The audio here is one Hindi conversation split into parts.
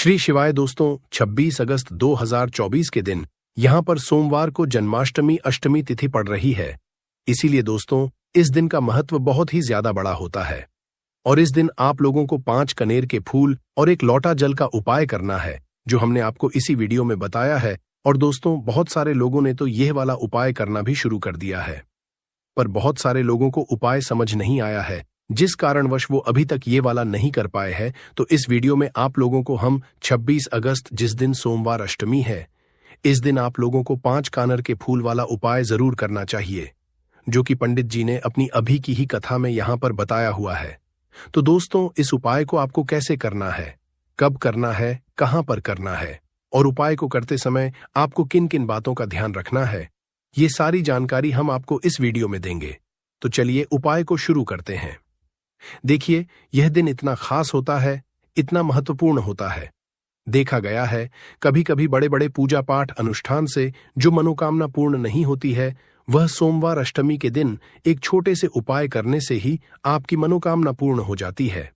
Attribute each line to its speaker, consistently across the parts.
Speaker 1: श्री शिवाय दोस्तों, 26 अगस्त 2024 के दिन यहाँ पर सोमवार को जन्माष्टमी अष्टमी तिथि पड़ रही है। इसीलिए दोस्तों इस दिन का महत्व बहुत ही ज्यादा बड़ा होता है और इस दिन आप लोगों को 5 कनेर के फूल और 1 लोटा जल का उपाय करना है, जो हमने आपको इसी वीडियो में बताया है। और दोस्तों बहुत सारे लोगों ने तो यह वाला उपाय करना भी शुरू कर दिया है, पर बहुत सारे लोगों को उपाय समझ नहीं आया है, जिस कारणवश वो अभी तक ये वाला नहीं कर पाए हैं। तो इस वीडियो में आप लोगों को हम 26 अगस्त जिस दिन सोमवार अष्टमी है, इस दिन आप लोगों को 5 कानर के फूल वाला उपाय जरूर करना चाहिए, जो कि पंडित जी ने अपनी अभी की ही कथा में यहाँ पर बताया हुआ है। तो दोस्तों इस उपाय को आपको कैसे करना है, कब करना है, कहाँ पर करना है और उपाय को करते समय आपको किन किन बातों का ध्यान रखना है, ये सारी जानकारी हम आपको इस वीडियो में देंगे। तो चलिए उपाय को शुरू करते हैं। देखिए यह दिन इतना खास होता है, इतना महत्वपूर्ण होता है। देखा गया है कभी कभी बड़े बड़े पूजा पाठ अनुष्ठान से जो मनोकामना पूर्ण नहीं होती है, वह सोमवार अष्टमी के दिन एक छोटे से उपाय करने से ही आपकी मनोकामना पूर्ण हो जाती है।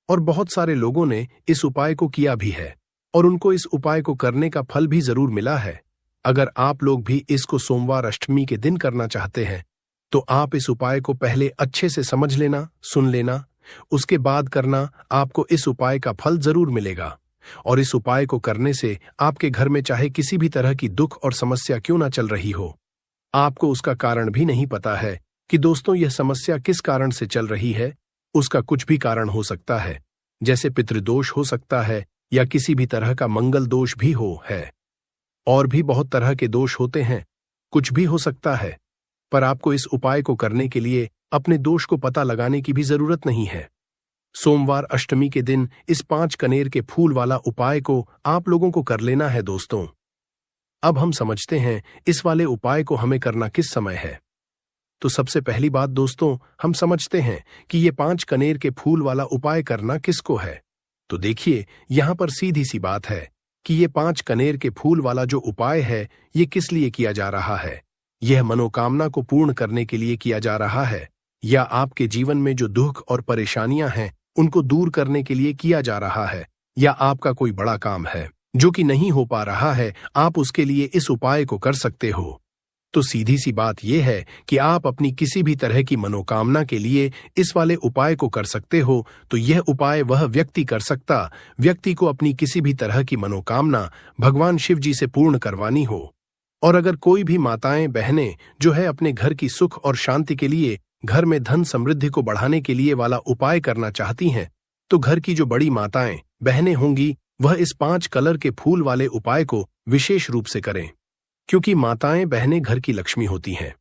Speaker 1: और बहुत सारे लोगों ने इस उपाय को किया भी है और उनको इस उपाय को करने का फल भी जरूर मिला है। अगर आप लोग भी इसको सोमवार अष्टमी के दिन करना चाहते हैं तो आप इस उपाय को पहले अच्छे से समझ लेना, सुन लेना, उसके बाद करना। आपको इस उपाय का फल जरूर मिलेगा और इस उपाय को करने से आपके घर में चाहे किसी भी तरह की दुख और समस्या क्यों ना चल रही हो, आपको उसका कारण भी नहीं पता है कि दोस्तों यह समस्या किस कारण से चल रही है। उसका कुछ भी कारण हो सकता है, जैसे पितृदोष हो सकता है या किसी भी तरह का मंगल दोष भी है, और भी बहुत तरह के दोष होते हैं, कुछ भी हो सकता है। पर आपको इस उपाय को करने के लिए अपने दोष को पता लगाने की भी जरूरत नहीं है। सोमवार अष्टमी के दिन इस 5 कनेर के फूल वाला उपाय को आप लोगों को कर लेना है। दोस्तों अब हम समझते हैं इस वाले उपाय को हमें करना किस समय है। तो सबसे पहली बात दोस्तों हम समझते हैं कि ये 5 कनेर के फूल वाला उपाय करना किसको है। तो देखिए यहां पर सीधी सी बात है कि ये 5 कनेर के फूल वाला जो उपाय है, ये किस लिए किया जा रहा है। यह मनोकामना को पूर्ण करने के लिए किया जा रहा है, या आपके जीवन में जो दुख और परेशानियां हैं उनको दूर करने के लिए किया जा रहा है, या आपका कोई बड़ा काम है जो कि नहीं हो पा रहा है, आप उसके लिए इस उपाय को कर सकते हो। तो सीधी सी बात यह है कि आप अपनी किसी भी तरह की मनोकामना के लिए इस वाले उपाय को कर सकते हो। तो यह उपाय वह व्यक्ति कर सकता, व्यक्ति को अपनी किसी भी तरह की मनोकामना भगवान शिव जी से पूर्ण करवानी हो। और अगर कोई भी माताएं बहनें जो है अपने घर की सुख और शांति के लिए, घर में धन समृद्धि को बढ़ाने के लिए वाला उपाय करना चाहती हैं, तो घर की जो बड़ी माताएं बहनें होंगी वह इस 5 कलर के फूल वाले उपाय को विशेष रूप से करें, क्योंकि माताएं बहनें घर की लक्ष्मी होती हैं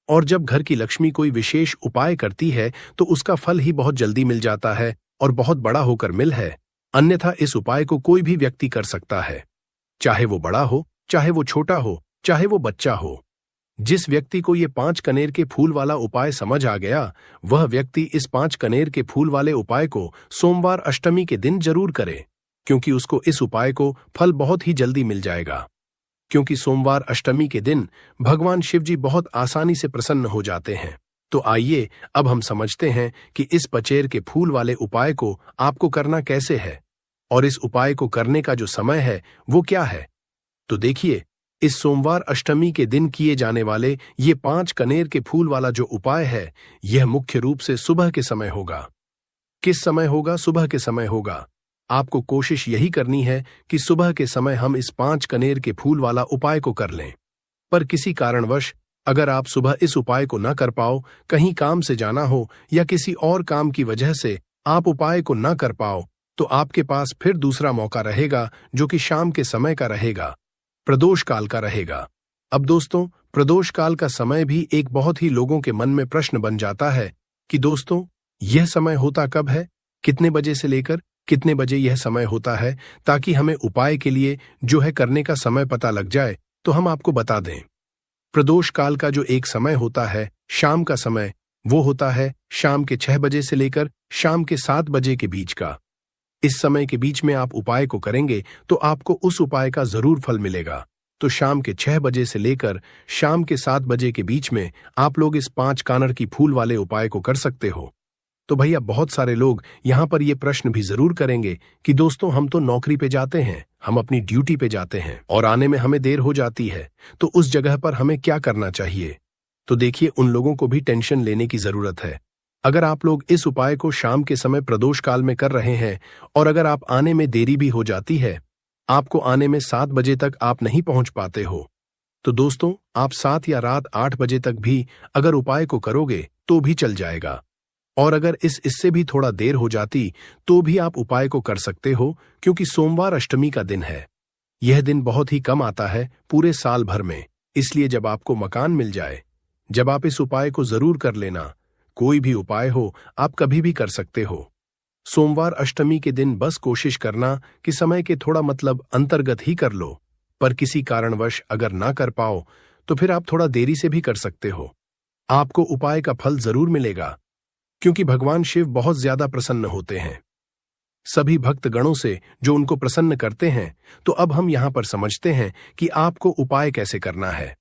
Speaker 1: और जब घर की लक्ष्मी कोई विशेष उपाय करती है तो उसका फल ही बहुत जल्दी मिल जाता है और बहुत बड़ा होकर मिल है। अन्यथा इस उपाय को कोई भी व्यक्ति कर सकता है, चाहे वो बड़ा हो, चाहे वो छोटा हो, चाहे वो बच्चा हो। जिस व्यक्ति को ये 5 कनेर के फूल वाला उपाय समझ आ गया, वह व्यक्ति इस 5 कनेर के फूल वाले उपाय को सोमवार अष्टमी के दिन जरूर करे, क्योंकि उसको इस उपाय को फल बहुत ही जल्दी मिल जाएगा। क्योंकि सोमवार अष्टमी के दिन भगवान शिव जी बहुत आसानी से प्रसन्न हो जाते हैं। तो आइए अब हम समझते हैं कि इस पचेर के फूल वाले उपाय को आपको करना कैसे है और इस उपाय को करने का जो समय है वो क्या है। तो देखिए इस सोमवार अष्टमी के दिन किए जाने वाले ये 5 कनेर के फूल वाला जो उपाय है, यह मुख्य रूप से सुबह के समय होगा। किस समय होगा? सुबह के समय होगा। आपको कोशिश यही करनी है कि सुबह के समय हम इस 5 कनेर के फूल वाला उपाय को कर लें। पर किसी कारणवश अगर आप सुबह इस उपाय को न कर पाओ, कहीं काम से जाना हो या किसी और काम की वजह से आप उपाय को न कर पाओ, तो आपके पास फिर दूसरा मौका रहेगा, जो कि शाम के समय का रहेगा, प्रदोष काल का रहेगा। अब दोस्तों प्रदोष काल का समय भी एक बहुत ही लोगों के मन में प्रश्न बन जाता है कि दोस्तों यह समय होता कब है, कितने बजे से लेकर कितने बजे यह समय होता है, ताकि हमें उपाय के लिए जो है करने का समय पता लग जाए। तो हम आपको बता दें, प्रदोष काल का जो एक समय होता है, शाम का समय, वो होता है शाम के 6 बजे से लेकर शाम के 7 बजे के बीच का। इस समय के बीच में आप उपाय को करेंगे तो आपको उस उपाय का जरूर फल मिलेगा। तो शाम के 6 बजे से लेकर शाम के 7 बजे के बीच में आप लोग इस 5 कानर की फूल वाले उपाय को कर सकते हो। तो भैया बहुत सारे लोग यहाँ पर ये प्रश्न भी जरूर करेंगे कि दोस्तों हम तो नौकरी पे जाते हैं, हम अपनी ड्यूटी पे जाते हैं और आने में हमें देर हो जाती है, तो उस जगह पर हमें क्या करना चाहिए। तो देखिए, उन लोगों को भी टेंशन लेने की जरूरत है। अगर आप लोग इस उपाय को शाम के समय प्रदोष काल में कर रहे हैं और अगर आप आने में देरी भी हो जाती है, आपको आने में 7 बजे तक आप नहीं पहुंच पाते हो, तो दोस्तों आप 7 या रात 8 बजे तक भी अगर उपाय को करोगे तो भी चल जाएगा। और अगर इससे भी थोड़ा देर हो जाती तो भी आप उपाय को कर सकते हो, क्योंकि सोमवार अष्टमी का दिन है। यह दिन बहुत ही कम आता है पूरे साल भर में, इसलिए जब आपको मकान मिल जाए, जब आप इस उपाय को जरूर कर लेना। कोई भी उपाय हो आप कभी भी कर सकते हो। सोमवार अष्टमी के दिन बस कोशिश करना कि समय के थोड़ा अंतर्गत ही कर लो, पर किसी कारणवश अगर ना कर पाओ तो फिर आप थोड़ा देरी से भी कर सकते हो। आपको उपाय का फल जरूर मिलेगा, क्योंकि भगवान शिव बहुत ज्यादा प्रसन्न होते हैं सभी भक्त गणों से जो उनको प्रसन्न करते हैं। तो अब हम यहां पर समझते हैं कि आपको उपाय कैसे करना है।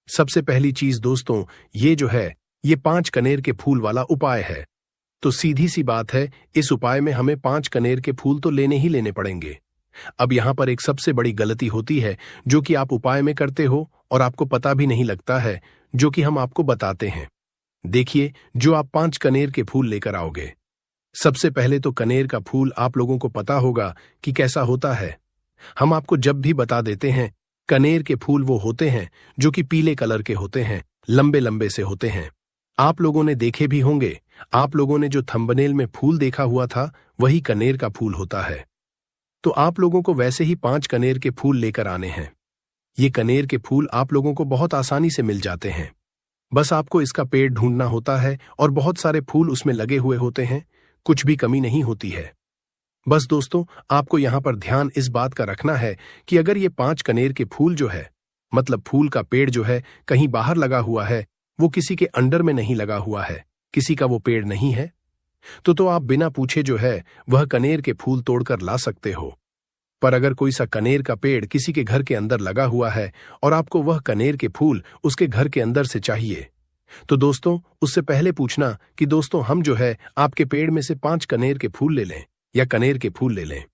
Speaker 1: सबसे पहली चीज दोस्तों ये जो है, ये 5 कनेर के फूल वाला उपाय है। तो सीधी सी बात है, इस उपाय में हमें 5 कनेर के फूल तो लेने ही लेने पड़ेंगे। अब यहां पर एक सबसे बड़ी गलती होती है जो कि आप उपाय में करते हो और आपको पता भी नहीं लगता है, जो कि हम आपको बताते हैं। देखिए, जो आप 5 कनेर के फूल लेकर आओगे, सबसे पहले तो कनेर का फूल आप लोगों को पता होगा कि कैसा होता है। हम आपको जब भी बता देते हैं, कनेर के फूल वो होते हैं जो कि पीले कलर के होते हैं, लंबे लंबे से होते हैं। आप लोगों ने देखे भी होंगे, आप लोगों ने जो थंबनेल में फूल देखा हुआ था वही कनेर का फूल होता है। तो आप लोगों को वैसे ही 5 कनेर के फूल लेकर आने हैं। ये कनेर के फूल आप लोगों को बहुत आसानी से मिल जाते हैं। बस आपको इसका पेड़ ढूंढना होता है और बहुत सारे फूल उसमें लगे हुए होते हैं, कुछ भी कमी नहीं होती है। बस दोस्तों आपको यहां पर ध्यान इस बात का रखना है कि अगर ये 5 कनेर के फूल जो है, फूल का पेड़ जो है कहीं बाहर लगा हुआ है, वो किसी के अंडर में नहीं लगा हुआ है, किसी का वो पेड़ नहीं है, तो आप बिना पूछे जो है वह कनेर के फूल तोड़कर ला सकते हो। पर अगर कोई सा कनेर का पेड़ किसी के घर के अंदर लगा हुआ है और आपको वह कनेर के फूल उसके घर के अंदर से चाहिए, तो दोस्तों उससे पहले पूछना कि दोस्तों हम जो है आपके पेड़ में से 5 कनेर के फूल ले लें या कनेर के फूल ले लें।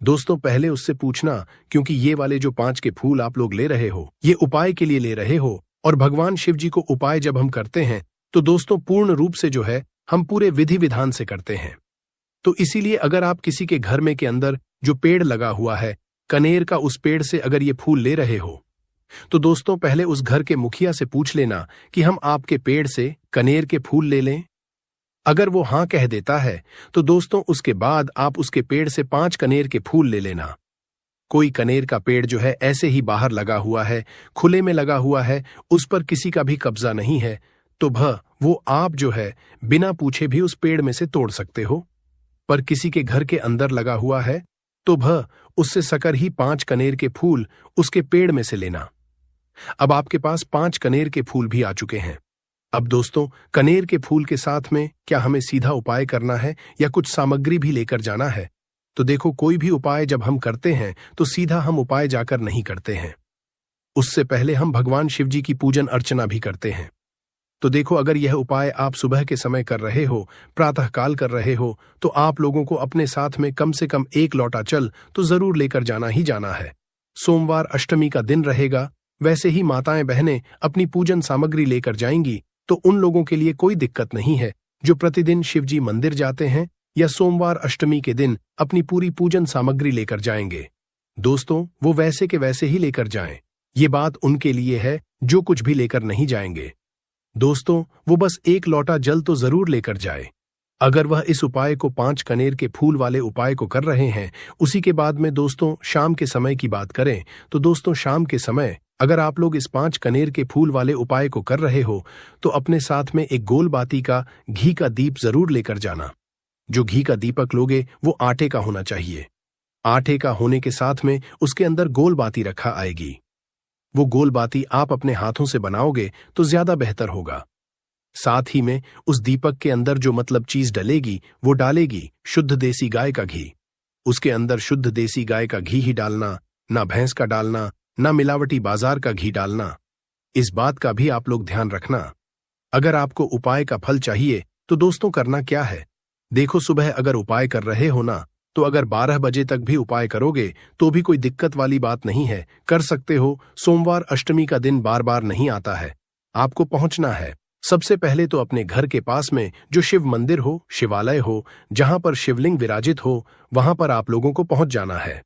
Speaker 1: दोस्तों पहले उससे पूछना, क्योंकि ये वाले जो 5 के फूल आप लोग ले रहे हो, ये उपाय के लिए ले रहे हो, और भगवान शिव जी को उपाय जब हम करते हैं तो दोस्तों पूर्ण रूप से जो है हम पूरे विधि विधान से करते हैं। तो इसीलिए अगर आप किसी के घर में के अंदर जो पेड़ लगा हुआ है कनेर का, उस पेड़ से अगर ये फूल ले रहे हो, तो दोस्तों पहले उस घर के मुखिया से पूछ लेना कि हम आपके पेड़ से कनेर के फूल ले लें। अगर वो हां कह देता है तो दोस्तों उसके बाद आप उसके पेड़ से 5 कनेर के फूल ले लेना। कोई कनेर का पेड़ जो है ऐसे ही बाहर लगा हुआ है, खुले में लगा हुआ है, उस पर किसी का भी कब्जा नहीं है, तो वो आप जो है बिना पूछे भी उस पेड़ में से तोड़ सकते हो। पर किसी के घर के अंदर लगा हुआ है तो उससे सकर ही 5 कनेर के फूल उसके पेड़ में से लेना। अब आपके पास 5 कनेर के फूल भी आ चुके हैं। अब दोस्तों कनेर के फूल के साथ में क्या हमें सीधा उपाय करना है या कुछ सामग्री भी लेकर जाना है? तो देखो, कोई भी उपाय जब हम करते हैं तो सीधा हम उपाय जाकर नहीं करते हैं, उससे पहले हम भगवान शिव जी की पूजन अर्चना भी करते हैं। तो देखो, अगर यह उपाय आप सुबह के समय कर रहे हो, प्रातःकाल कर रहे हो, तो आप लोगों को अपने साथ में कम से कम 1 लौटा जल तो जरूर लेकर जाना ही जाना है। सोमवार अष्टमी का दिन रहेगा, वैसे ही माताएं बहनें अपनी पूजन सामग्री लेकर जाएंगी, तो उन लोगों के लिए कोई दिक्कत नहीं है जो प्रतिदिन शिवजी मंदिर जाते हैं या सोमवार अष्टमी के दिन अपनी पूरी पूजन सामग्री लेकर जाएंगे। दोस्तों वो वैसे के वैसे ही लेकर जाएं, ये बात उनके लिए है जो कुछ भी लेकर नहीं जाएंगे। दोस्तों वो बस 1 लौटा जल तो जरूर लेकर जाए। अगर वह इस उपाय को 5 कनेर के फूल वाले उपाय को कर रहे हैं, उसी के बाद में दोस्तों शाम के समय की बात करें तो दोस्तों शाम के समय अगर आप लोग इस 5 कनेर के फूल वाले उपाय को कर रहे हो तो अपने साथ में एक गोल बाती का घी का दीप जरूर लेकर जाना। जो घी का दीपक लोगे वो आटे का होना चाहिए। आटे का होने के साथ में उसके अंदर गोल बाती रखा आएगी। वो गोल बाती आप अपने हाथों से बनाओगे तो ज्यादा बेहतर होगा। साथ ही में उस दीपक के अंदर जो चीज डलेगी वो डालेगी शुद्ध देसी गाय का घी। उसके अंदर शुद्ध देसी गाय का घी ही डालना, ना भैंस का डालना, ना मिलावटी बाजार का घी डालना। इस बात का भी आप लोग ध्यान रखना। अगर आपको उपाय का फल चाहिए तो दोस्तों करना क्या है, देखो, सुबह अगर उपाय कर रहे हो ना, तो अगर 12 बजे तक भी उपाय करोगे तो भी कोई दिक्कत वाली बात नहीं है, कर सकते हो। सोमवार अष्टमी का दिन बार बार नहीं आता है। आपको पहुंचना है सबसे पहले तो अपने घर के पास में जो शिव मंदिर हो, शिवालय हो, जहां पर शिवलिंग विराजित हो, वहां पर आप लोगों को पहुंच जाना है।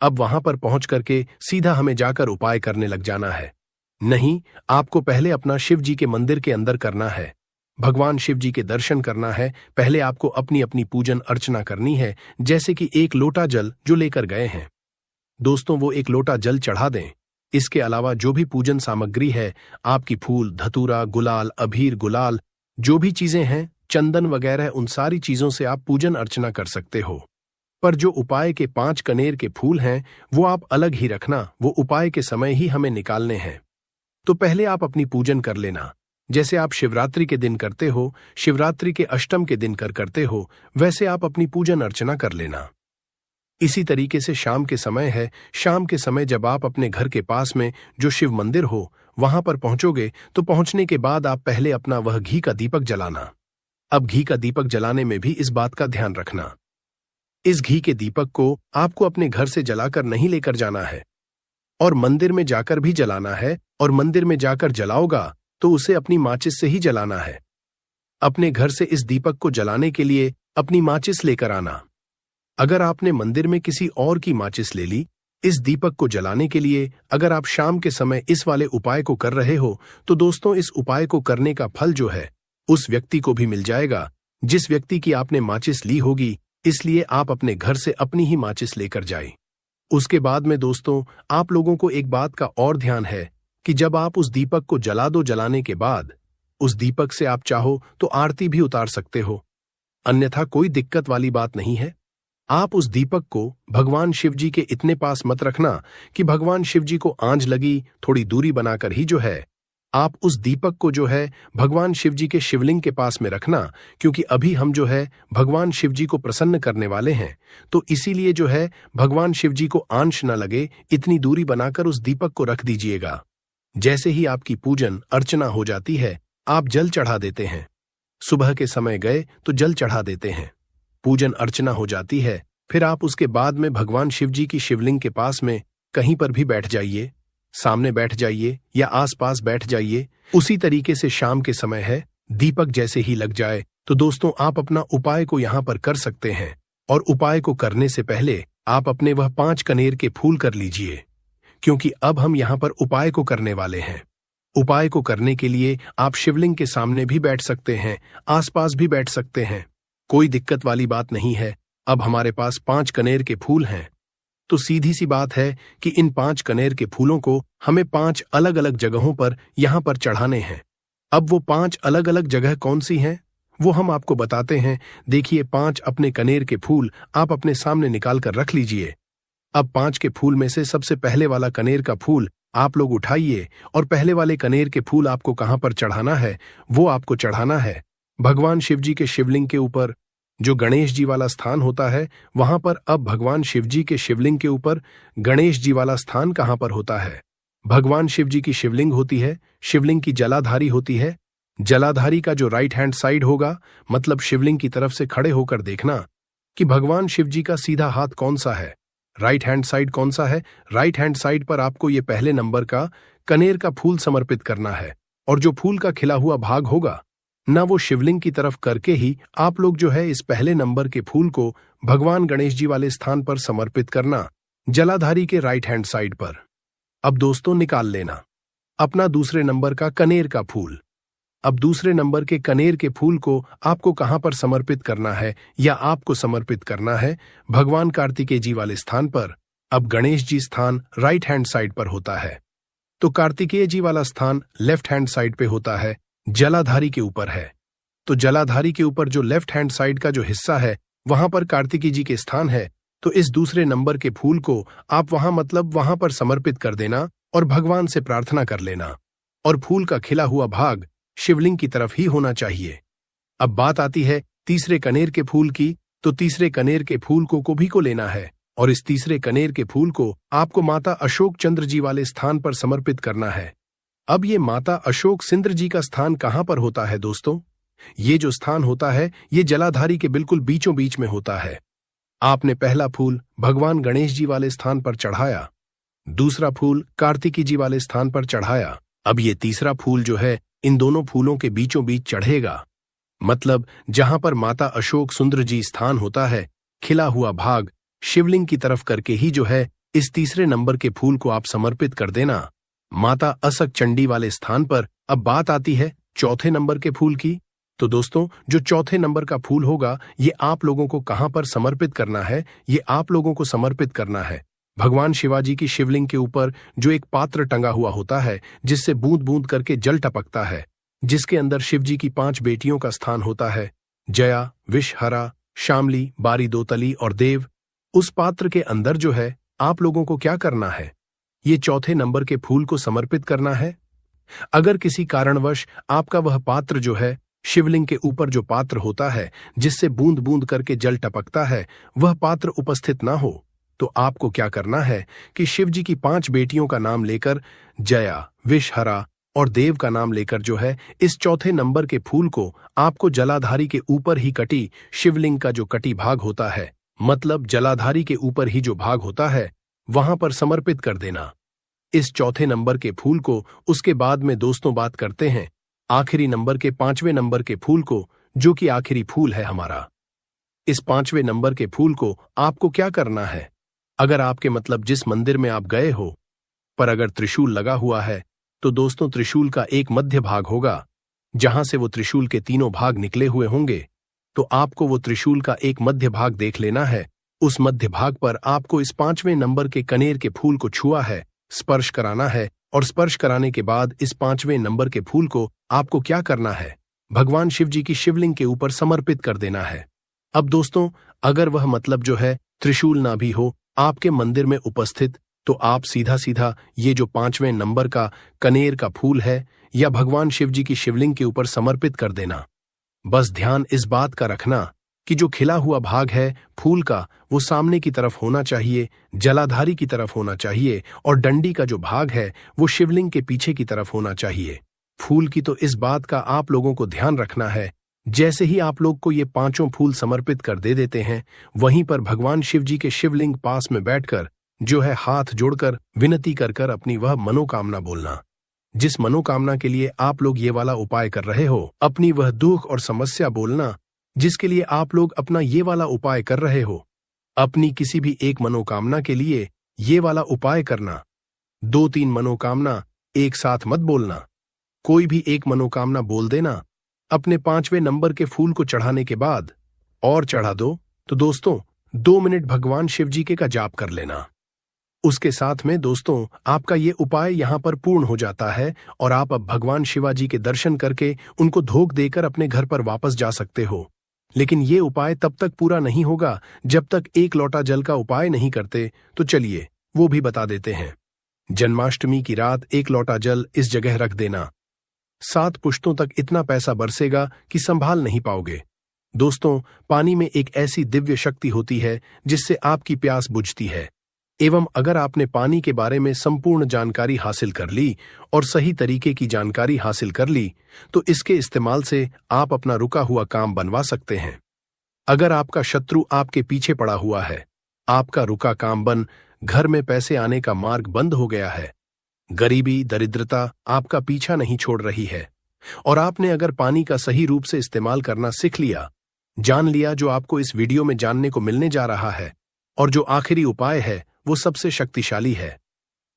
Speaker 1: अब वहां पर पहुंच करके सीधा हमें जाकर उपाय करने लग जाना है। नहीं, आपको पहले अपना शिव जी के मंदिर के अंदर करना है, भगवान शिव जी के दर्शन करना है। पहले आपको अपनी अपनी पूजन अर्चना करनी है, जैसे कि एक लोटा जल जो लेकर गए हैं दोस्तों, वो एक लोटा जल चढ़ा दें। इसके अलावा जो भी पूजन सामग्री है, आपकी फूल, धतूरा, गुलाल, अबीर, गुलाल, जो भी चीजें हैं, चंदन वगैरह, उन सारी चीजों से आप पूजन अर्चना कर सकते हो। पर जो उपाय के 5 कनेर के फूल हैं, वो आप अलग ही रखना, वो उपाय के समय ही हमें निकालने हैं। तो पहले आप अपनी पूजन कर लेना, जैसे आप शिवरात्रि के दिन करते हो, शिवरात्रि के अष्टम के दिन करते हो, वैसे आप अपनी पूजन अर्चना कर लेना। इसी तरीके से शाम के समय है, शाम के समय जब आप अपने घर के पास में जो शिव मंदिर हो वहां पर पहुंचोगे, तो पहुंचने के बाद आप पहले अपना वह घी का दीपक जलाना। अब घी का दीपक जलाने में भी इस बात का ध्यान रखना, इस घी के दीपक को आपको अपने घर से जलाकर नहीं लेकर जाना है और मंदिर में जाकर भी जलाना है, और मंदिर में जाकर जलाओगा तो उसे अपनी माचिस से ही जलाना है। अपने घर से इस दीपक को जलाने के लिए अपनी माचिस लेकर आना। अगर आपने मंदिर में किसी और की माचिस ले ली, इस दीपक को जलाने के लिए अगर आप शाम के समय इस वाले उपाय को कर रहे हो, तो दोस्तों इस उपाय को करने का फल जो है उस व्यक्ति को भी मिल जाएगा जिस व्यक्ति की आपने माचिस ली होगी। इसलिए आप अपने घर से अपनी ही माचिस लेकर जाए। उसके बाद में दोस्तों आप लोगों को एक बात का और ध्यान है कि जब आप उस दीपक को जला दो, जलाने के बाद उस दीपक से आप चाहो तो आरती भी उतार सकते हो, अन्यथा कोई दिक्कत वाली बात नहीं है। आप उस दीपक को भगवान शिव जी के इतने पास मत रखना कि भगवान शिव जी को आंच लगी, थोड़ी दूरी बनाकर ही जो है आप उस दीपक को जो है भगवान शिव जी के शिवलिंग के पास में रखना, क्योंकि अभी हम जो है भगवान शिव जी को प्रसन्न करने वाले हैं। तो इसीलिए जो है भगवान शिव जी को आंच न लगे, इतनी दूरी बनाकर उस दीपक को रख दीजिएगा। जैसे ही आपकी पूजन अर्चना हो जाती है, आप जल चढ़ा देते हैं। सुबह के समय गए तो जल चढ़ा देते हैं, पूजन अर्चना हो जाती है। फिर आप उसके बाद में भगवान शिव जी की शिवलिंग के पास में कहीं पर भी बैठ जाइए, सामने बैठ जाइए या आसपास बैठ जाइए। उसी तरीके से शाम के समय है, दीपक जैसे ही लग जाए तो दोस्तों आप अपना उपाय को यहां पर कर सकते हैं। और उपाय को करने से पहले आप अपने वह 5 कनेर के फूल कर लीजिए, क्योंकि अब हम यहां पर उपाय को करने वाले हैं। उपाय को करने के लिए आप शिवलिंग के सामने भी बैठ सकते हैं, आसपास भी बैठ सकते हैं, कोई दिक्कत वाली बात नहीं है। अब हमारे पास 5 कनेर के फूल हैं, तो सीधी सी बात है कि इन 5 कनेर के फूलों को हमें 5 अलग अलग जगहों पर यहां पर चढ़ाने हैं। अब वो 5 अलग अलग जगह कौन सी हैं, वो हम आपको बताते हैं। देखिए, 5 अपने कनेर के फूल आप अपने सामने निकाल कर रख लीजिए। अब 5 के फूल में से सबसे पहले वाला कनेर का फूल आप लोग उठाइए, और पहले वाले कनेर के फूल आपको कहां पर चढ़ाना है, वो आपको चढ़ाना है भगवान शिव जी के शिवलिंग के ऊपर। जो गणेश जी वाला स्थान होता है वहां पर, अब भगवान शिव जी के शिवलिंग के ऊपर गणेश जी वाला स्थान कहां पर होता है? भगवान शिव जी की शिवलिंग होती है, शिवलिंग की जलाधारी होती है। जलाधारी का जो राइट हैंड साइड होगा, मतलब शिवलिंग की तरफ से खड़े होकर देखना कि भगवान शिव जी का सीधा हाथ कौन सा है, राइट हैंड साइड कौन सा है। राइट हैंड साइड पर आपको ये पहले नंबर का कनेर का फूल समर्पित करना है, और जो फूल का खिला हुआ भाग होगा ना, वो शिवलिंग की तरफ करके ही आप लोग जो है इस पहले नंबर के फूल को भगवान गणेश जी वाले स्थान पर समर्पित करना, जलाधारी के राइट हैंड साइड पर। अब दोस्तों निकाल लेना अपना दूसरे नंबर का कनेर का फूल। अब दूसरे नंबर के कनेर के फूल को आपको कहां पर समर्पित करना है, या आपको समर्पित करना है भगवान कार्तिकेय जी वाले स्थान पर। अब गणेश जी स्थान राइट हैंड साइड पर होता है, तो कार्तिकेय जी वाला स्थान लेफ्ट हैंड साइड पे होता है, जलाधारी के ऊपर है। तो जलाधारी के ऊपर जो लेफ्ट हैंड साइड का जो हिस्सा है, वहां पर कार्तिकेय जी के स्थान है। तो इस दूसरे नंबर के फूल को आप वहां पर समर्पित कर देना और भगवान से प्रार्थना कर लेना, और फूल का खिला हुआ भाग शिवलिंग की तरफ ही होना चाहिए। अब बात आती है तीसरे कनेर के फूल की, तो तीसरे कनेर के फूल को भी लेना है, और इस तीसरे कनेर के फूल को आपको माता अशोक चंद्र जी वाले स्थान पर समर्पित करना है। अब ये माता अशोक सिंद्र जी का स्थान कहां पर होता है दोस्तों? ये जो स्थान होता है ये जलाधारी के बिल्कुल बीचों बीच में होता है। आपने पहला फूल भगवान गणेश जी वाले स्थान पर चढ़ाया, दूसरा फूल कार्तिकी जी वाले स्थान पर चढ़ाया। अब ये तीसरा फूल जो है इन दोनों फूलों के बीचों बीच चढ़ेगा, मतलब जहां पर माता अशोक सुंदर जी स्थान होता है, खिला हुआ भाग शिवलिंग की तरफ करके ही जो है इस तीसरे नंबर के फूल को आप समर्पित कर देना माता असक चंडी वाले स्थान पर। अब बात आती है चौथे नंबर के फूल की। तो दोस्तों, जो चौथे नंबर का फूल होगा ये आप लोगों को कहां पर समर्पित करना है? ये आप लोगों को समर्पित करना है भगवान शिवाजी की शिवलिंग के ऊपर जो एक पात्र टंगा हुआ होता है जिससे बूंद बूंद करके जल टपकता है, जिसके अंदर शिवजी की 5 बेटियों का स्थान होता है, जया, विषहरा, शामली, बारी दोतली और देव। उस पात्र के अंदर जो है आप लोगों को क्या करना है? ये चौथे नंबर के फूल को समर्पित करना है। अगर किसी कारणवश आपका वह पात्र जो है शिवलिंग के ऊपर जो पात्र होता है जिससे बूंद बूंद करके जल टपकता है वह पात्र उपस्थित ना हो, तो आपको क्या करना है कि शिवजी की 5 बेटियों का नाम लेकर, जया, विषहरा और देव का नाम लेकर जो है इस चौथे नंबर के फूल को आपको जलाधारी के ऊपर ही कटी शिवलिंग का जो कटी भाग होता है, मतलब जलाधारी के ऊपर ही जो भाग होता है वहां पर समर्पित कर देना इस चौथे नंबर के फूल को। उसके बाद में दोस्तों बात करते हैं आखिरी नंबर के 5वें नंबर के फूल को, जो कि आखिरी फूल है हमारा। इस 5वें नंबर के फूल को आपको क्या करना है? अगर आपके मतलब जिस मंदिर में आप गए हो पर अगर त्रिशूल लगा हुआ है तो दोस्तों त्रिशूल का एक मध्य भाग होगा जहां से वो त्रिशूल के तीनों भाग निकले हुए होंगे, तो आपको वो त्रिशूल का एक मध्य भाग देख लेना है। उस मध्य भाग पर आपको इस 5वें नंबर के कनेर के फूल को छुआ है, स्पर्श कराना है और स्पर्श कराने के बाद इस 5वें नंबर के फूल को आपको क्या करना है? भगवान शिव जी की शिवलिंग के ऊपर समर्पित कर देना है। अब दोस्तों, अगर वह मतलब जो है त्रिशूल ना भी हो आपके मंदिर में उपस्थित, तो आप सीधा सीधा ये जो 5वें नंबर का कनेर का फूल है या भगवान शिव जी की शिवलिंग के ऊपर समर्पित कर देना। बस ध्यान इस बात का रखना कि जो खिला हुआ भाग है फूल का वो सामने की तरफ होना चाहिए, जलाधारी की तरफ होना चाहिए, और डंडी का जो भाग है वो शिवलिंग के पीछे की तरफ होना चाहिए। फूल की तो इस बात का आप लोगों को ध्यान रखना है, जैसे ही आप लोग को ये 5 फूल समर्पित कर दे देते हैं, वहीं पर भगवान शिव जी के शिवलिंग पास में बैठकर जो है हाथ जोड़कर विनती कर कर अपनी वह मनोकामना बोलना। जिस मनोकामना के लिए आप लोग ये वाला उपाय कर रहे हो, अपनी वह दुख और समस्या बोलना जिसके लिए आप लोग अपना ये वाला उपाय कर रहे हो। अपनी किसी भी एक मनोकामना के लिए ये वाला उपाय करना। 2-3 मनोकामना एक साथ मत बोलना, कोई भी एक मनोकामना बोल देना। अपने 5वें नंबर के फूल को चढ़ाने के बाद और चढ़ा दो तो दोस्तों 2 मिनट भगवान शिव जी के का जाप कर लेना। उसके साथ में दोस्तों आपका ये उपाय यहाँ पर पूर्ण हो जाता है और आप अब भगवान शिवाजी के दर्शन करके उनको धोख देकर अपने घर पर वापस जा सकते हो। लेकिन ये उपाय तब तक पूरा नहीं होगा जब तक 1 लोटा जल का उपाय नहीं करते। तो चलिए वो भी बता देते हैं। जन्माष्टमी की रात 1 लोटा जल इस जगह रख देना। 7 पुश्तों तक इतना पैसा बरसेगा कि संभाल नहीं पाओगे। दोस्तों, पानी में एक ऐसी दिव्य शक्ति होती है जिससे आपकी प्यास बुझती है। एवं अगर आपने पानी के बारे में संपूर्ण जानकारी हासिल कर ली और सही तरीके की जानकारी हासिल कर ली, तो इसके इस्तेमाल से आप अपना रुका हुआ काम बनवा सकते हैं। अगर आपका शत्रु आपके पीछे पड़ा हुआ है, आपका रुका काम बन घर में पैसे आने का मार्ग बंद हो गया है, गरीबी दरिद्रता आपका पीछा नहीं छोड़ रही है, और आपने अगर पानी का सही रूप से इस्तेमाल करना सीख लिया, जान लिया, जो आपको इस वीडियो में जानने को मिलने जा रहा है, और जो आखिरी उपाय है वो सबसे शक्तिशाली है,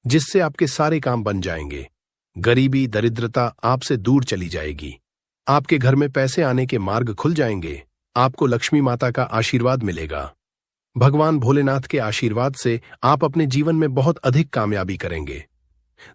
Speaker 1: जिससे आपके सारे काम बन जाएंगे। गरीबी दरिद्रता आपसे दूर चली जाएगी, आपके घर में पैसे आने के मार्ग खुल जाएंगे, आपको लक्ष्मी माता का आशीर्वाद मिलेगा। भगवान भोलेनाथ के आशीर्वाद से आप अपने जीवन में बहुत अधिक कामयाबी करेंगे।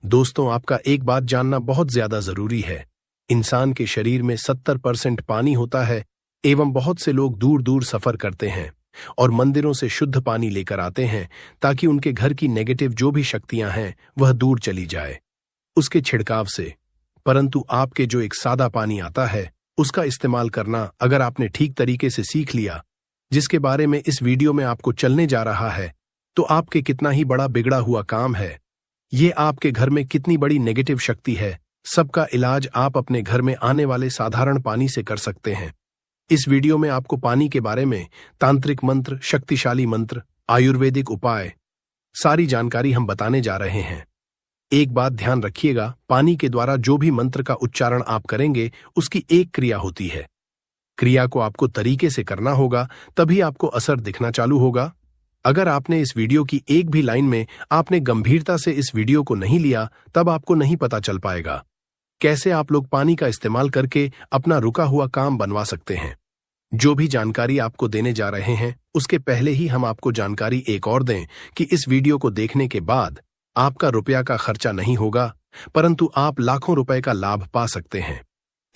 Speaker 1: दोस्तों, आपका एक बात जानना बहुत ज्यादा जरूरी है। इंसान के शरीर में 70% पानी होता है एवं बहुत से लोग दूर दूर सफर करते हैं और मंदिरों से शुद्ध पानी लेकर आते हैं ताकि उनके घर की नेगेटिव जो भी शक्तियां हैं वह दूर चली जाए उसके छिड़काव से। परंतु आपके जो एक सादा पानी आता है उसका इस्तेमाल करना अगर आपने ठीक तरीके से सीख लिया, जिसके बारे में इस वीडियो में आपको चलने जा रहा है, तो आपके कितना ही बड़ा बिगड़ा हुआ काम है, ये आपके घर में कितनी बड़ी नेगेटिव शक्ति है, सबका इलाज आप अपने घर में आने वाले साधारण पानी से कर सकते हैं। इस वीडियो में आपको पानी के बारे में तांत्रिक मंत्र, शक्तिशाली मंत्र, आयुर्वेदिक उपाय, सारी जानकारी हम बताने जा रहे हैं। एक बात ध्यान रखिएगा, पानी के द्वारा जो भी मंत्र का उच्चारण आप करेंगे उसकी एक क्रिया होती है। क्रिया को आपको तरीके से करना होगा, तभी आपको असर दिखना चालू होगा। अगर आपने इस वीडियो की एक भी लाइन में आपने गंभीरता से इस वीडियो को नहीं लिया, तब आपको नहीं पता चल पाएगा कैसे आप लोग पानी का इस्तेमाल करके अपना रुका हुआ काम बनवा सकते हैं। जो भी जानकारी आपको देने जा रहे हैं, उसके पहले ही हम आपको जानकारी एक और दें कि इस वीडियो को देखने के बाद आपका रुपया का खर्चा नहीं होगा, परंतु आप लाखों रुपए का लाभ पा सकते हैं।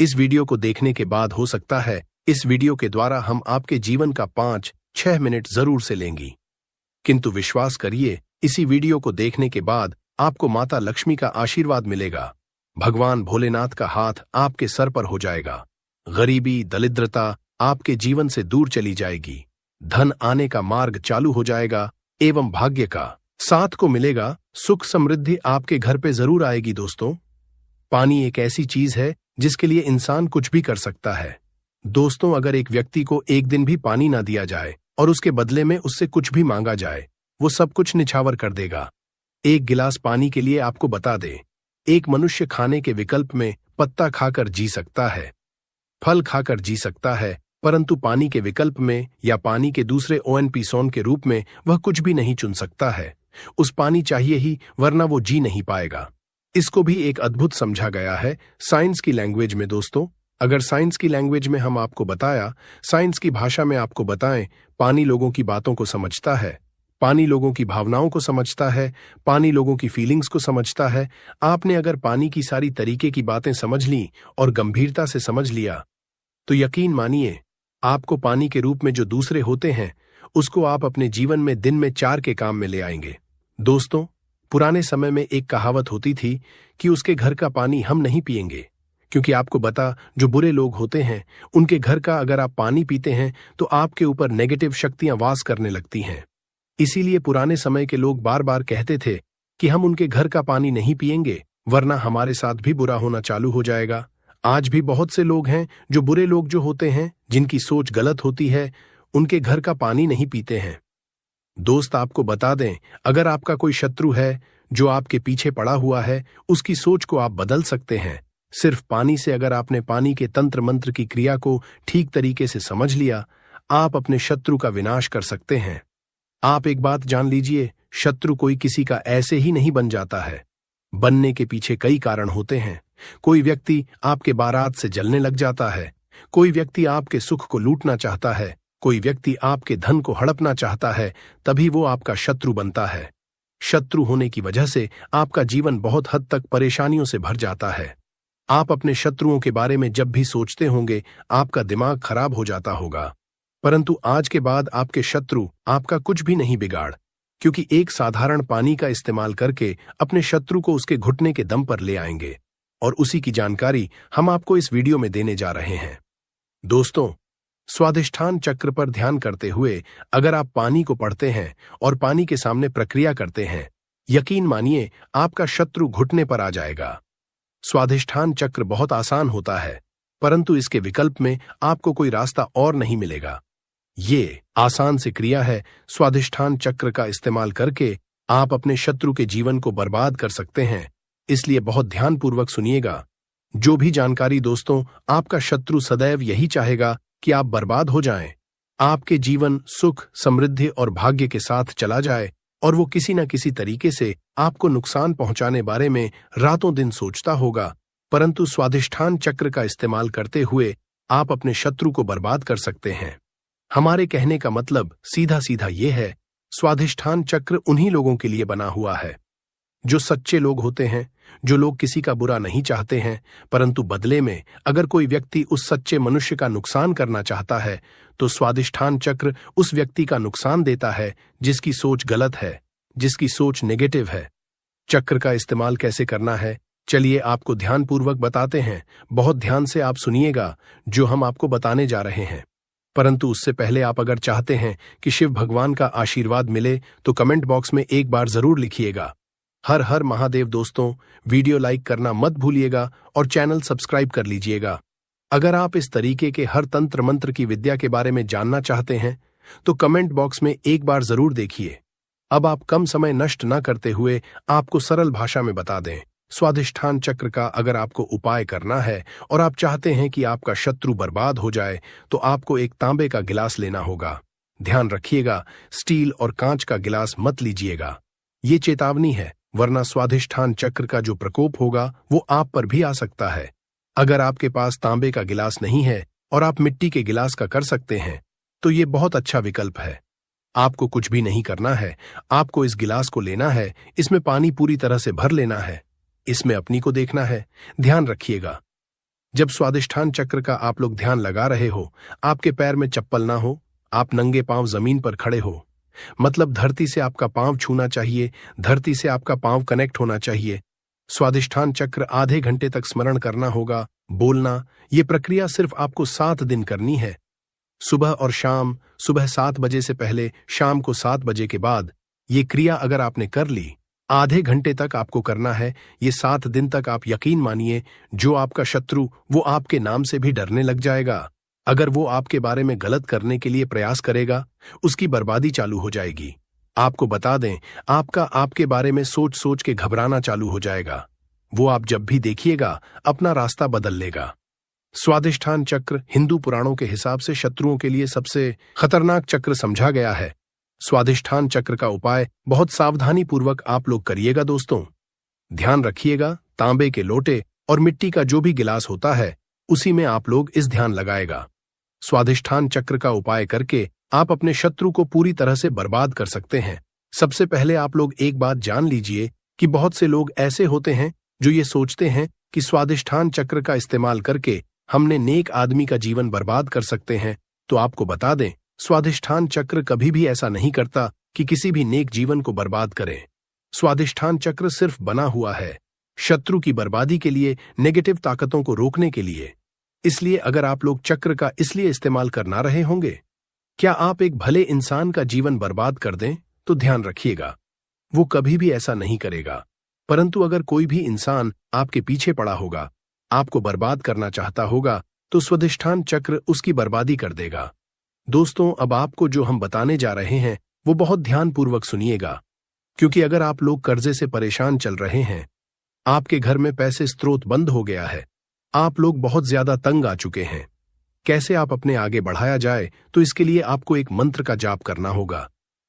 Speaker 1: इस वीडियो को देखने के बाद हो सकता है इस वीडियो के द्वारा हम आपके जीवन का 5-6 मिनट जरूर से लेंगी, किंतु विश्वास करिए, इसी वीडियो को देखने के बाद आपको माता लक्ष्मी का आशीर्वाद मिलेगा। भगवान भोलेनाथ का हाथ आपके सर पर हो जाएगा। गरीबी, दरिद्रता आपके जीवन से दूर चली जाएगी। धन आने का मार्ग चालू हो जाएगा एवं भाग्य का साथ को मिलेगा। सुख समृद्धि आपके घर पे जरूर आएगी। दोस्तों, पानी एक ऐसी चीज है जिसके लिए इंसान कुछ भी कर सकता है। दोस्तों, अगर एक व्यक्ति को एक दिन भी पानी ना दिया जाए और उसके बदले में उससे कुछ भी मांगा जाए, वो सब कुछ निछावर कर देगा। एक गिलास पानी के लिए आपको बता दें, एक मनुष्य खाने के विकल्प में पत्ता खाकर जी सकता है, फल खाकर जी सकता है, परंतु पानी के विकल्प में या पानी के दूसरे ONP के रूप में वह कुछ भी नहीं चुन सकता है। उस पानी चाहिए ही, वरना वो जी नहीं पाएगा। इसको भी एक अद्भुत समझा गया है साइंस की लैंग्वेज में। दोस्तों, अगर साइंस की लैंग्वेज में हम आपको बताया, साइंस की भाषा में आपको बताएं, पानी लोगों की बातों को समझता है, पानी लोगों की भावनाओं को समझता है, पानी लोगों की फीलिंग्स को समझता है। आपने अगर पानी की सारी तरीके की बातें समझ ली और गंभीरता से समझ लिया, तो यकीन मानिए, आपको पानी के रूप में जो दूसरे होते हैं, उसको आप अपने जीवन में दिन में 4 के काम में ले आएंगे। दोस्तों, पुराने समय में एक कहावत होती थी कि उसके घर का पानी हम नहीं पिएंगे, क्योंकि आपको बता, जो बुरे लोग होते हैं उनके घर का अगर आप पानी पीते हैं तो आपके ऊपर नेगेटिव शक्तियां वास करने लगती हैं। इसीलिए पुराने समय के लोग बार बार कहते थे कि हम उनके घर का पानी नहीं पिएंगे, वरना हमारे साथ भी बुरा होना चालू हो जाएगा। आज भी बहुत से लोग हैं जो बुरे लोग जो होते हैं, जिनकी सोच गलत होती है, उनके घर का पानी नहीं पीते हैं। दोस्त, आपको बता दें, अगर आपका कोई शत्रु है जो आपके पीछे पड़ा हुआ है, उसकी सोच को आप बदल सकते हैं। सिर्फ पानी से अगर आपने पानी के तंत्र मंत्र की क्रिया को ठीक तरीके से समझ लिया, आप अपने शत्रु का विनाश कर सकते हैं। आप एक बात जान लीजिए, शत्रु कोई किसी का ऐसे ही नहीं बन जाता है। बनने के पीछे कई कारण होते हैं। कोई व्यक्ति आपके बारात से जलने लग जाता है, कोई व्यक्ति आपके सुख को लूटना चाहता है, कोई व्यक्ति आपके धन को हड़पना चाहता है, तभी वो आपका शत्रु बनता है। शत्रु होने की वजह से आपका जीवन बहुत हद तक परेशानियों से भर जाता है। आप अपने शत्रुओं के बारे में जब भी सोचते होंगे, आपका दिमाग खराब हो जाता होगा, परंतु आज के बाद आपके शत्रु आपका कुछ भी नहीं बिगाड़, क्योंकि एक साधारण पानी का इस्तेमाल करके अपने शत्रु को उसके घुटने के दम पर ले आएंगे, और उसी की जानकारी हम आपको इस वीडियो में देने जा रहे हैं। दोस्तों, स्वाधिष्ठान चक्र पर ध्यान करते हुए अगर आप पानी को पढ़ते हैं और पानी के सामने प्रक्रिया करते हैं, यकीन मानिए आपका शत्रु घुटने पर आ जाएगा। स्वाधिष्ठान चक्र बहुत आसान होता है, परंतु इसके विकल्प में आपको कोई रास्ता और नहीं मिलेगा। ये आसान सी क्रिया है। स्वाधिष्ठान चक्र का इस्तेमाल करके आप अपने शत्रु के जीवन को बर्बाद कर सकते हैं, इसलिए बहुत ध्यानपूर्वक सुनिएगा। जो भी जानकारी दोस्तों, आपका शत्रु सदैव यही चाहेगा कि आप बर्बाद हो जाएं, आपके जीवन सुख, समृद्धि और भाग्य के साथ चला जाए, और वो किसी न किसी तरीके से आपको नुकसान पहुंचाने बारे में रातों दिन सोचता होगा। परंतु स्वाधिष्ठान चक्र का इस्तेमाल करते हुए आप अपने शत्रु को बर्बाद कर सकते हैं। हमारे कहने का मतलब सीधा सीधा ये है, स्वाधिष्ठान चक्र उन्हीं लोगों के लिए बना हुआ है जो सच्चे लोग होते हैं, जो लोग किसी का बुरा नहीं चाहते हैं, परंतु बदले में अगर कोई व्यक्ति उस सच्चे मनुष्य का नुकसान करना चाहता है, तो स्वाधिष्ठान चक्र उस व्यक्ति का नुकसान देता है जिसकी सोच गलत है, जिसकी सोच नेगेटिव है। चक्र का इस्तेमाल कैसे करना है, चलिए आपको ध्यानपूर्वक बताते हैं। बहुत ध्यान से आप सुनिएगा जो हम आपको बताने जा रहे हैं। परंतु उससे पहले आप अगर चाहते हैं कि शिव भगवान का आशीर्वाद मिले, तो कमेंट बॉक्स में एक बार जरूर लिखिएगा, हर हर महादेव दोस्तों, वीडियो लाइक करना मत भूलिएगा और चैनल सब्सक्राइब कर लीजिएगा। अगर आप इस तरीके के हर तंत्र मंत्र की विद्या के बारे में जानना चाहते हैं तो कमेंट बॉक्स में एक बार जरूर देखिए। अब आप कम समय नष्ट न करते हुए आपको सरल भाषा में बता दें। स्वाधिष्ठान चक्र का अगर आपको उपाय करना है और आप चाहते हैं कि आपका शत्रु बर्बाद हो जाए तो आपको एक तांबे का गिलास लेना होगा। ध्यान रखिएगा, स्टील और कांच का गिलास मत लीजिएगा। ये चेतावनी है, वरना स्वाधिष्ठान चक्र का जो प्रकोप होगा वो आप पर भी आ सकता है। अगर आपके पास तांबे का गिलास नहीं है और आप मिट्टी के गिलास का कर सकते हैं तो ये बहुत अच्छा विकल्प है। आपको कुछ भी नहीं करना है, आपको इस गिलास को लेना है, इसमें पानी पूरी तरह से भर लेना है, इसमें अपनी को देखना है। ध्यान रखिएगा, जब स्वाधिष्ठान चक्र का आप लोग ध्यान लगा रहे हो, आपके पैर में चप्पल ना हो, आप नंगे पांव जमीन पर खड़े हो, मतलब धरती से आपका पांव छूना चाहिए, धरती से आपका पांव कनेक्ट होना चाहिए। स्वाधिष्ठान चक्र आधे घंटे तक स्मरण करना होगा, बोलना। ये प्रक्रिया सिर्फ आपको 7 दिन करनी है, सुबह और शाम। सुबह 7 बजे से पहले, शाम को 7 बजे के बाद। ये क्रिया अगर आपने कर ली, आधे घंटे तक आपको करना है। ये 7 दिन तक आप यकीन मानिए, जो आपका शत्रु वो आपके नाम से भी डरने लग जाएगा। अगर वो आपके बारे में गलत करने के लिए प्रयास करेगा, उसकी बर्बादी चालू हो जाएगी। आपको बता दें, आपका आपके बारे में सोच सोच के घबराना चालू हो जाएगा। वो आप जब भी देखिएगा अपना रास्ता बदल लेगा। स्वाधिष्ठान चक्र हिंदू पुराणों के हिसाब से शत्रुओं के लिए सबसे खतरनाक चक्र समझा गया है। स्वाधिष्ठान चक्र का उपाय बहुत सावधानी पूर्वक आप लोग करिएगा दोस्तों। ध्यान रखिएगा, तांबे के लोटे और मिट्टी का जो भी गिलास होता है उसी में आप लोग इस ध्यान लगाएगा। स्वाधिष्ठान चक्र का उपाय करके आप अपने शत्रु को पूरी तरह से बर्बाद कर सकते हैं। सबसे पहले आप लोग एक बात जान लीजिए कि बहुत से लोग ऐसे होते हैं जो ये सोचते हैं कि स्वाधिष्ठान चक्र का इस्तेमाल करके हमने नेक आदमी का जीवन बर्बाद कर सकते हैं। तो आपको बता दें, स्वाधिष्ठान चक्र कभी भी ऐसा नहीं करता कि किसी भी नेक जीवन को बर्बाद करें। स्वाधिष्ठान चक्र सिर्फ बना हुआ है शत्रु की बर्बादी के लिए, नेगेटिव ताकतों को रोकने के लिए। इसलिए अगर आप लोग चक्र का इसलिए इस्तेमाल कर ना रहे होंगे, क्या आप एक भले इंसान का जीवन बर्बाद कर दें, तो ध्यान रखिएगा, वो कभी भी ऐसा नहीं करेगा। परंतु अगर कोई भी इंसान आपके पीछे पड़ा होगा, आपको बर्बाद करना चाहता होगा, तो स्वाधिष्ठान चक्र उसकी बर्बादी कर देगा। दोस्तों, अब आपको जो हम बताने जा रहे हैं वो बहुत ध्यानपूर्वक सुनिएगा, क्योंकि अगर आप लोग कर्जे से परेशान चल रहे हैं, आपके घर में पैसे स्रोत बंद हो गया है, आप लोग बहुत ज्यादा तंग आ चुके हैं, कैसे आप अपने आगे बढ़ाया जाए, तो इसके लिए आपको एक मंत्र का जाप करना होगा,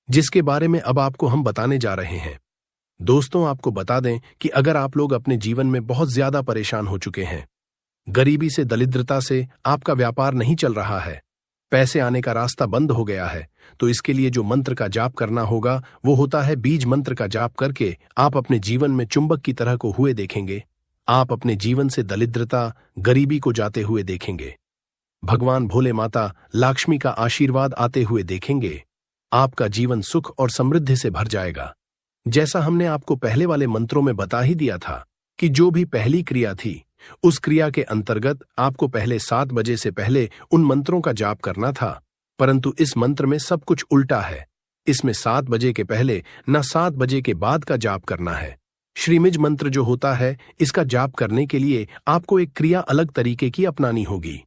Speaker 1: जिसके बारे में अब आपको हम बताने जा रहे हैं। दोस्तों, आपको बता दें कि अगर आप लोग अपने जीवन में बहुत ज्यादा परेशान हो चुके हैं, गरीबी से, दरिद्रता से आपका व्यापार नहीं चल रहा है, पैसे आने का रास्ता बंद हो गया है, तो इसके लिए जो मंत्र का जाप करना होगा वो होता है बीज मंत्र का जाप करके आप अपने जीवन में चुंबक की तरह को हुए देखेंगे। आप अपने जीवन से दरिद्रता, गरीबी को जाते हुए देखेंगे। भगवान भोले माता लक्ष्मी का आशीर्वाद आते हुए देखेंगे। आपका जीवन सुख और समृद्धि से भर जाएगा। जैसा हमने आपको पहले वाले मंत्रों में बता ही दिया था कि जो भी पहली क्रिया थी, उस क्रिया के अंतर्गत आपको पहले 7 बजे से पहले उन मंत्रों का जाप करना था। परंतु इस मंत्र में सब कुछ उल्टा है। इसमें 7 बजे के पहले न 7 बजे के बाद का जाप करना है। श्रीमिज मंत्र जो होता है, इसका जाप करने के लिए आपको एक क्रिया अलग तरीके की अपनानी होगी।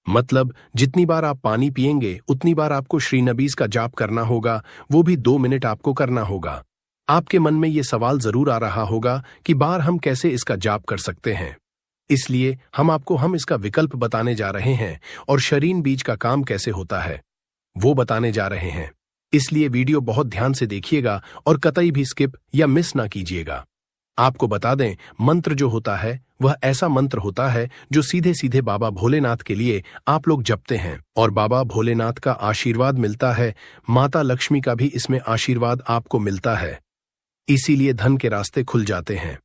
Speaker 1: मतलब जितनी बार आप पानी पिएंगे उतनी बार आपको श्रीनबीज का जाप करना होगा, वो भी 2 मिनट आपको करना होगा। आपके मन में ये सवाल जरूर आ रहा होगा कि बार हम कैसे इसका जाप कर सकते हैं। इसलिए हम इसका विकल्प बताने जा रहे हैं और शरीन बीज का काम कैसे होता है वो बताने जा रहे हैं। इसलिए वीडियो बहुत ध्यान से देखिएगा और कतई भी स्किप या मिस ना कीजिएगा। आपको बता दें, मंत्र जो होता है वह ऐसा मंत्र होता है जो सीधे सीधे बाबा भोलेनाथ के लिए आप लोग जपते हैं और बाबा भोलेनाथ का आशीर्वाद मिलता है। माता लक्ष्मी का भी इसमें आशीर्वाद आपको मिलता है, इसीलिए धन के रास्ते खुल जाते हैं।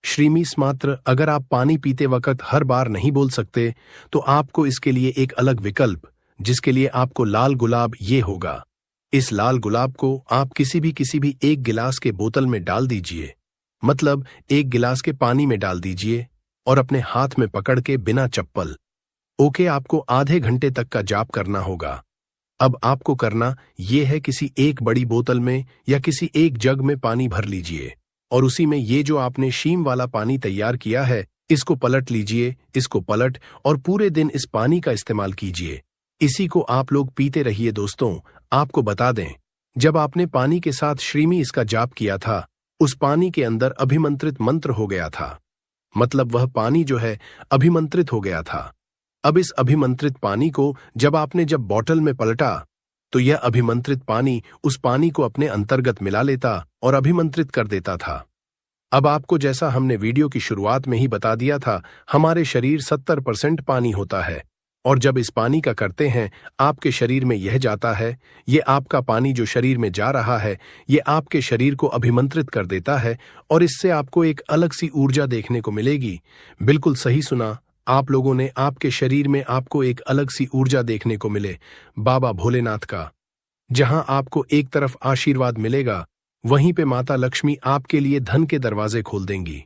Speaker 1: श्रीमीस मात्र अगर आप पानी पीते वक्त हर बार नहीं बोल सकते, तो आपको इसके लिए एक अलग विकल्प, जिसके लिए आपको लाल गुलाब ये होगा। इस लाल गुलाब को आप किसी भी एक गिलास के बोतल में डाल दीजिए, मतलब एक गिलास के पानी में डाल दीजिए और अपने हाथ में पकड़ के बिना चप्पल। ओके, आपको आधे घंटे तक का जाप करना होगा। अब आपको करना ये है, किसी एक बड़ी बोतल में या किसी एक जग में पानी भर लीजिए और उसी में ये जो आपने शीम वाला पानी तैयार किया है, इसको पलट लीजिए, इसको पलट और पूरे दिन इस पानी का इस्तेमाल कीजिए। इसी को आप लोग पीते रहिए। दोस्तों, आपको बता दें, जब आपने पानी के साथ श्रीमी इसका जाप किया था, उस पानी के अंदर अभिमंत्रित मंत्र हो गया था। मतलब वह पानी जो है अभिमंत्रित हो गया था। अब इस अभिमंत्रित पानी को जब बॉटल में पलटा, तो यह अभिमंत्रित पानी उस पानी को अपने अंतर्गत मिला लेता और अभिमंत्रित कर देता था। अब आपको जैसा हमने वीडियो की शुरुआत में ही बता दिया था, हमारे शरीर 70% पानी होता है, और जब इस पानी का करते हैं, आपके शरीर में यह जाता है, ये आपका पानी जो शरीर में जा रहा है, ये आपके शरीर को अभिमंत्रित कर देता है और इससे आपको एक अलग सी ऊर्जा देखने को मिलेगी। बिल्कुल सही सुना आप लोगों ने, आपके शरीर में आपको एक अलग सी ऊर्जा देखने को मिले बाबा भोलेनाथ का। जहां आपको एक तरफ आशीर्वाद मिलेगा, वहीं पे माता लक्ष्मी आपके लिए धन के दरवाजे खोल देंगी।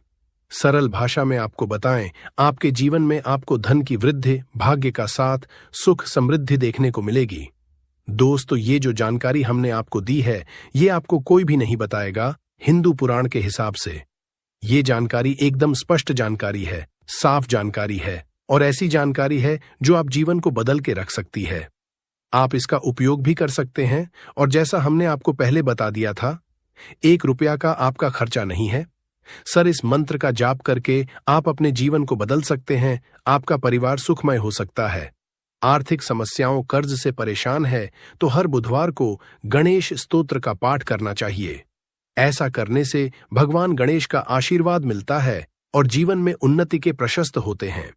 Speaker 1: सरल भाषा में आपको बताएं, आपके जीवन में आपको धन की वृद्धि, भाग्य का साथ, सुख समृद्धि देखने को मिलेगी। दोस्तों, ये जो जानकारी हमने आपको दी है, ये आपको कोई भी नहीं बताएगा हिंदू पुराण के हिसाब से। ये जानकारी एकदम स्पष्ट जानकारी है, साफ जानकारी है, और ऐसी जानकारी है जो आप जीवन को बदल के रख सकती है। आप इसका उपयोग भी कर सकते हैं, और जैसा हमने आपको पहले बता दिया था, 1 रुपया का आपका खर्चा नहीं है। सर, इस मंत्र का जाप करके आप अपने जीवन को बदल सकते हैं। आपका परिवार सुखमय हो सकता है। आर्थिक समस्याओं, कर्ज से परेशान है तो हर बुधवार को गणेश स्तोत्र का पाठ करना चाहिए। ऐसा करने से भगवान गणेश का आशीर्वाद मिलता है और जीवन में उन्नति के प्रशस्त होते हैं।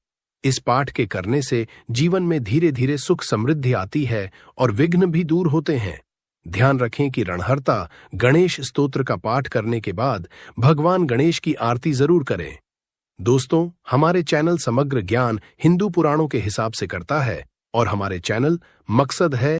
Speaker 1: इस पाठ के करने से जीवन में धीरे धीरे सुख समृद्धि आती है और विघ्न भी दूर होते हैं। ध्यान रखें कि रणहर्ता गणेश स्तोत्र का पाठ करने के बाद भगवान गणेश की आरती जरूर करें। दोस्तों, हमारे चैनल समग्र ज्ञान हिंदू पुराणों के हिसाब से करता है, और हमारे चैनल मकसद है